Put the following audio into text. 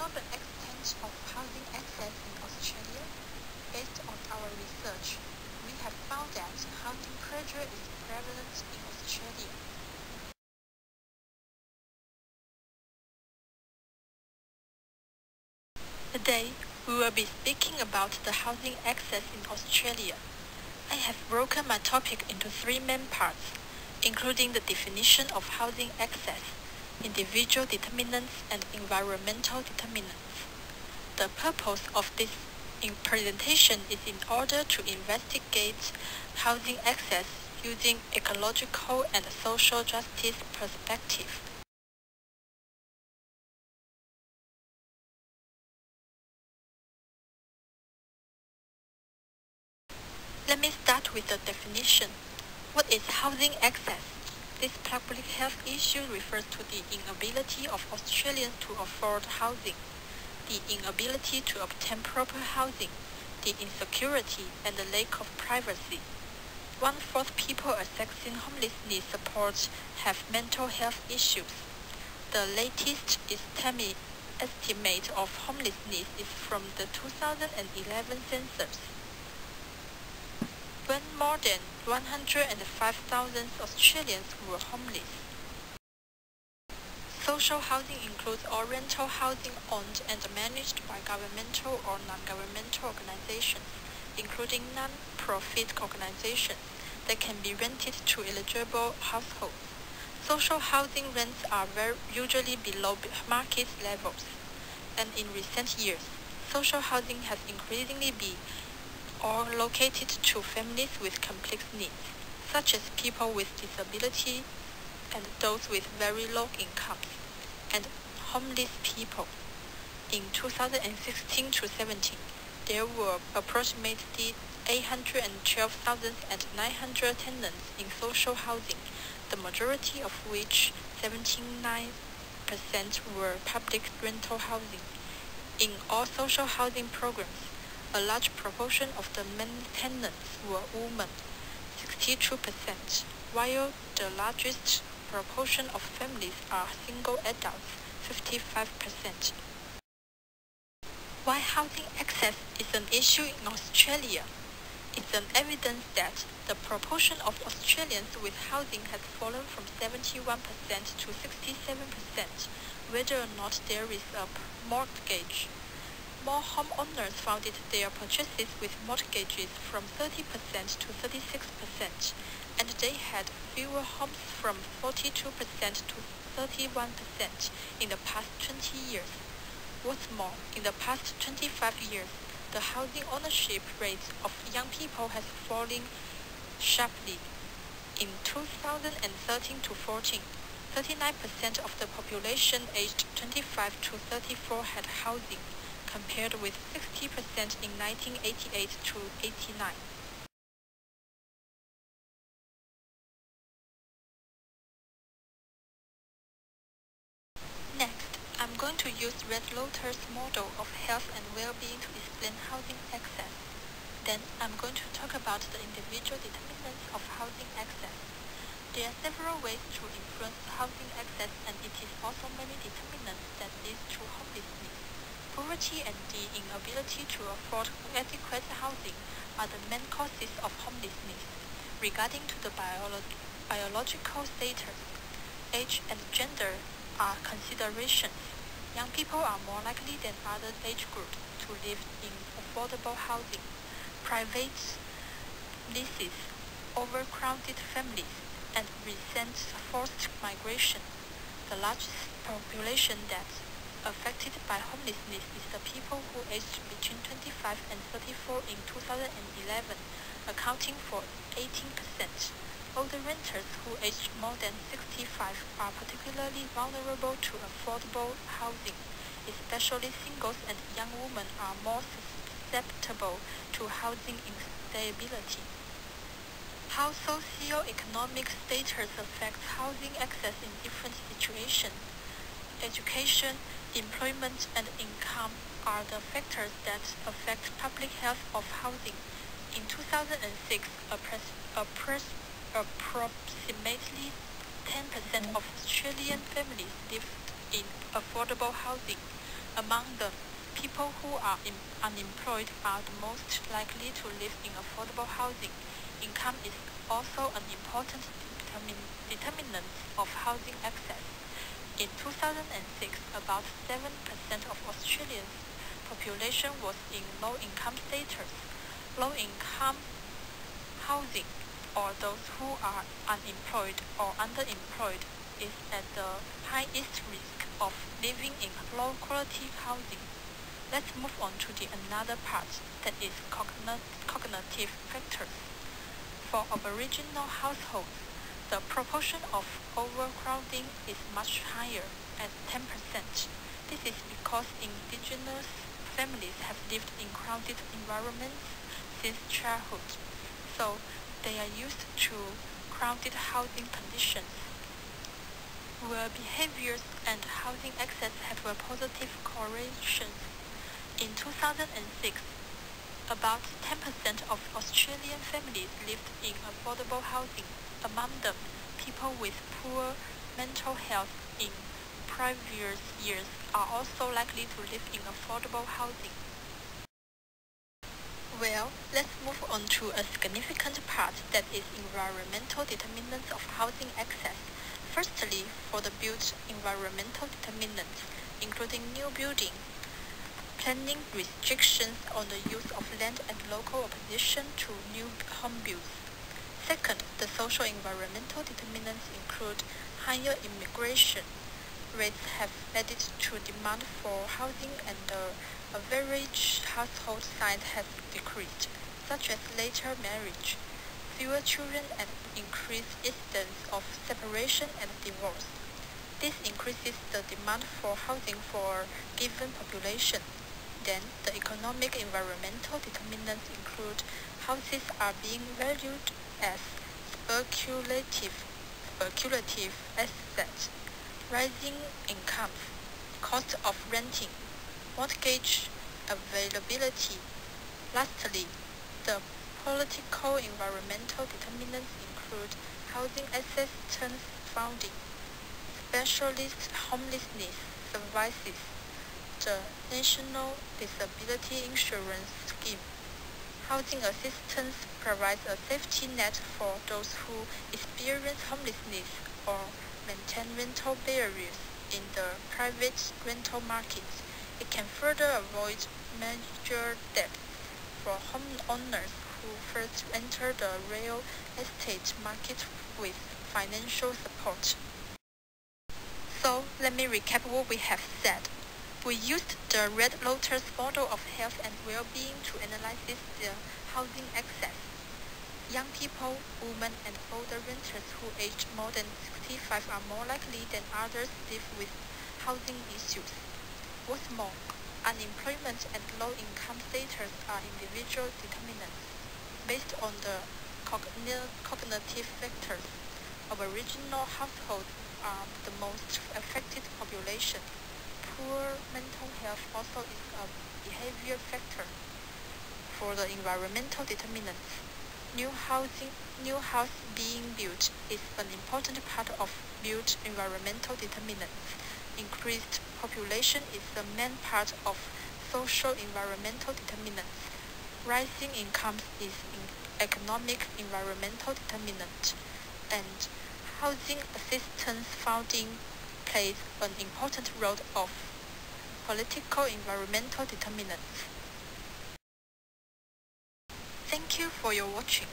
know the extent of housing access in Australia? Based on our research, we have found that housing pressure is prevalent in Australia. Today, we will be speaking about the housing access in Australia. I have broken my topic into three main parts, including the definition of housing access, individual determinants, and environmental determinants. The purpose of this presentation is in order to investigate housing access using ecological and social justice perspective. Let me start with the definition. What is housing access? This public health issue refers to the inability of Australians to afford housing, the inability to obtain proper housing, the insecurity and the lack of privacy. 1/4 people accessing homelessness support have mental health issues. The latest estimate of homelessness is from the 2011 census, when more than 105,000 Australians were homeless. Social housing includes all rental housing owned and managed by governmental or non-governmental organizations, including non-profit organizations that can be rented to eligible households. Social housing rents are usually below market levels, and in recent years, social housing has increasingly been located to families with complex needs, such as people with disability and those with very low incomes, and homeless people. In 2016-17, there were approximately 812,900 tenants in social housing, the majority of which, 79%, were public rental housing. In all social housing programs, a large proportion of the main tenants were women, 62%, while the largest proportion of families are single adults, 55%. Why housing access is an issue in Australia? It's an evidence that the proportion of Australians with housing has fallen from 71% to 67%, whether or not there is a mortgage. More homeowners funded their purchases with mortgages from 30% to 36%, and they had fewer homes from 42% to 31% in the past 20 years. What's more, in the past 25 years, the housing ownership rate of young people has fallen sharply. In 2013 to 14, 39% of the population aged 25 to 34 had housing, compared with 60% in 1988 to 89. Next, I'm going to use Red Lotus model of health and well-being to explain housing access. Then I'm going to talk about the individual determinants of housing access. There are several ways to influence housing access, and it is also many determinants that lead to homelessness. Poverty and the inability to afford adequate housing are the main causes of homelessness. Regarding to the biological status, age and gender are considerations. Young people are more likely than other age groups to live in affordable housing. Private leases, overcrowded families, and recent forced migration. The largest population that's affected by homelessness is the people who aged between 25 and 34 in 2011, accounting for 18%. Older renters who aged more than 65 are particularly vulnerable to affordable housing, especially singles and young women are more susceptible to housing instability. How socio-economic status affects housing access in different situations. Education, employment, and income are the factors that affect public health of housing. In 2006, approximately 10% of Australian families lived in affordable housing. Among them, people who are unemployed are the most likely to live in affordable housing. Income is also an important determinant of housing access. In 2006, about 7% of Australia's population was in low-income status. Low-income housing, or those who are unemployed or underemployed, is at the highest risk of living in low-quality housing. Let's move on to the another part, that is cognitive factors. For Aboriginal households, the proportion of overcrowding is much higher, at 10%. This is because Indigenous families have lived in crowded environments since childhood, so they are used to crowded housing conditions, where behaviors and housing access have a positive correlation. In 2006, about 10% of Australian families lived in affordable housing. Among them, people with poor mental health in previous years are also likely to live in affordable housing. Well, let's move on to a significant part, that is environmental determinants of housing access. Firstly, for the built environmental determinants, including new building, planning restrictions on the use of land and local opposition to new home builds. Second, the social environmental determinants include higher immigration rates have added to demand for housing, and the average household size has decreased, such as later marriage, fewer children, and increased incidence of separation and divorce. This increases the demand for housing for a given population. Then, the economic environmental determinants include houses are being valued as speculative assets, rising incomes, cost of renting, mortgage availability. Lastly, the political environmental determinants include housing assistance funding, specialist homelessness services, the National Disability Insurance Scheme. Housing assistance provides a safety net for those who experience homelessness or maintain rental barriers in the private rental market. It can further avoid major debts for homeowners who first enter the real estate market with financial support. So, let me recap what we have said. We used the Red Lotus model of health and well-being to analyze the housing access. Young people, women, and older renters who age more than 65 are more likely than others live with housing issues. What's more, unemployment and low-income status are individual determinants. Based on the cognitive factors, Aboriginal households are the most affected population. Poor mental health also is a behavior factor. For the environmental determinants, new house being built is an important part of built environmental determinants. Increased population is the main part of social environmental determinants. Rising incomes is an economic environmental determinant, and housing assistance funding plays an important role of political environmental determinants. Thank you for your watching.